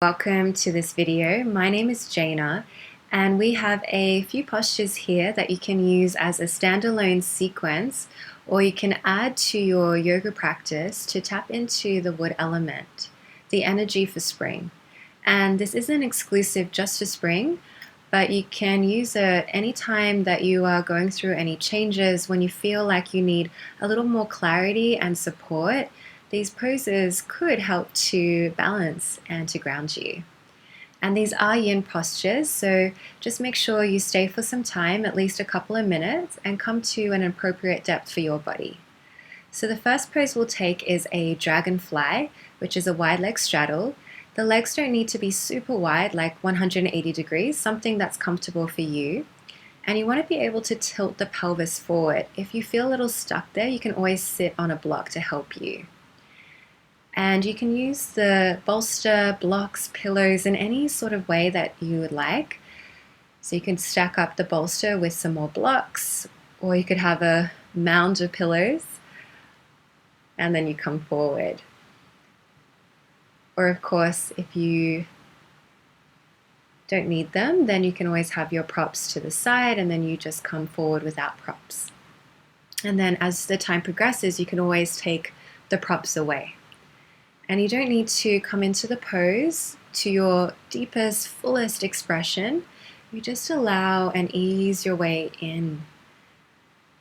Welcome to this video. My name is Jaina and we have a few postures here that you can use as a standalone sequence, or you can add to your yoga practice to tap into the wood element, the energy for spring. And this isn't exclusive just for spring, but you can use it anytime that you are going through any changes, when you feel like you need a little more clarity and support. These poses could help to balance and to ground you. And these are yin postures, so just make sure you stay for some time, at least a couple of minutes, and come to an appropriate depth for your body. So the first pose we'll take is a dragonfly, which is a wide leg straddle. The legs don't need to be super wide, like 180 degrees, something that's comfortable for you. And you want to be able to tilt the pelvis forward. If you feel a little stuck there, you can always sit on a block to help you. And you can use the bolster, blocks, pillows in any sort of way that you would like. So you can stack up the bolster with some more blocks, or you could have a mound of pillows, and then you come forward. Or of course, if you don't need them, then you can always have your props to the side, and then you just come forward without props. And then as the time progresses, you can always take the props away. And you don't need to come into the pose to your deepest, fullest expression. You just allow and ease your way in.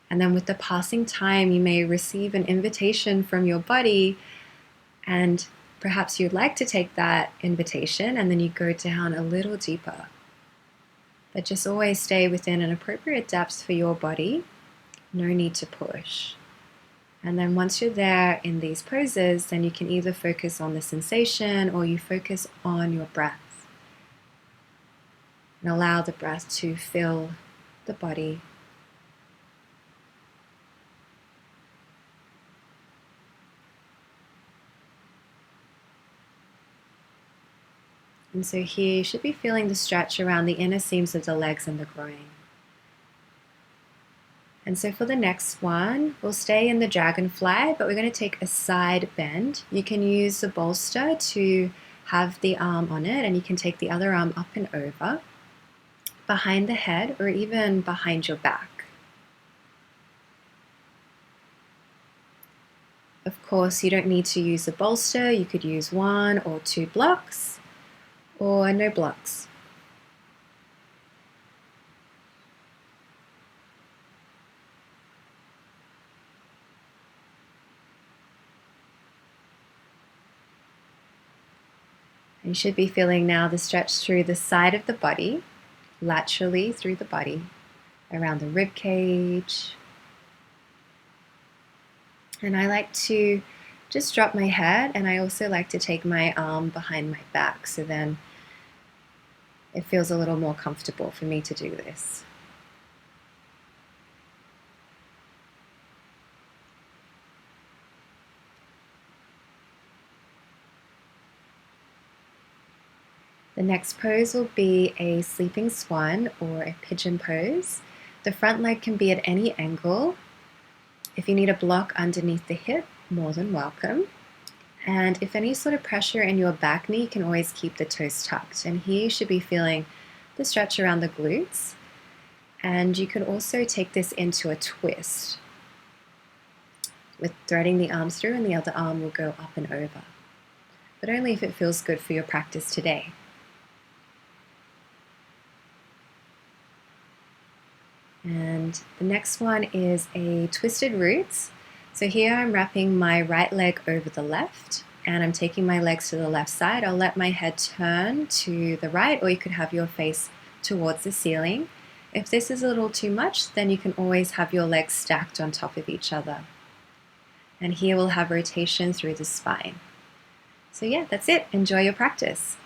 And then with the passing time, you may receive an invitation from your body, and perhaps you'd like to take that invitation, and then you go down a little deeper. But just always stay within an appropriate depth for your body. No need to push. And then once you're there in these poses, then you can either focus on the sensation or you focus on your breath. And allow the breath to fill the body. And so here you should be feeling the stretch around the inner seams of the legs and the groin. And so for the next one, we'll stay in the dragonfly, but we're going to take a side bend. You can use the bolster to have the arm on it, and you can take the other arm up and over, behind the head, or even behind your back. Of course, you don't need to use a bolster. You could use 1 or 2 blocks, or no blocks. You should be feeling now the stretch through the side of the body, laterally through the body, around the rib cage. And I like to just drop my head, and I also like to take my arm behind my back, so then it feels a little more comfortable for me to do this. The next pose will be a sleeping swan or a pigeon pose. The front leg can be at any angle. If you need a block underneath the hip, more than welcome. And if any sort of pressure in your back knee, you can always keep the toes tucked. And here you should be feeling the stretch around the glutes. And you can also take this into a twist, with threading the arms through, and the other arm will go up and over. But only if it feels good for your practice today. And the next one is a twisted roots. So here I'm wrapping my right leg over the left, and I'm taking my legs to the left side. I'll let my head turn to the right, or you could have your face towards the ceiling. If this is a little too much, then you can always have your legs stacked on top of each other. And here we'll have rotation through the spine. So yeah, that's it. Enjoy your practice.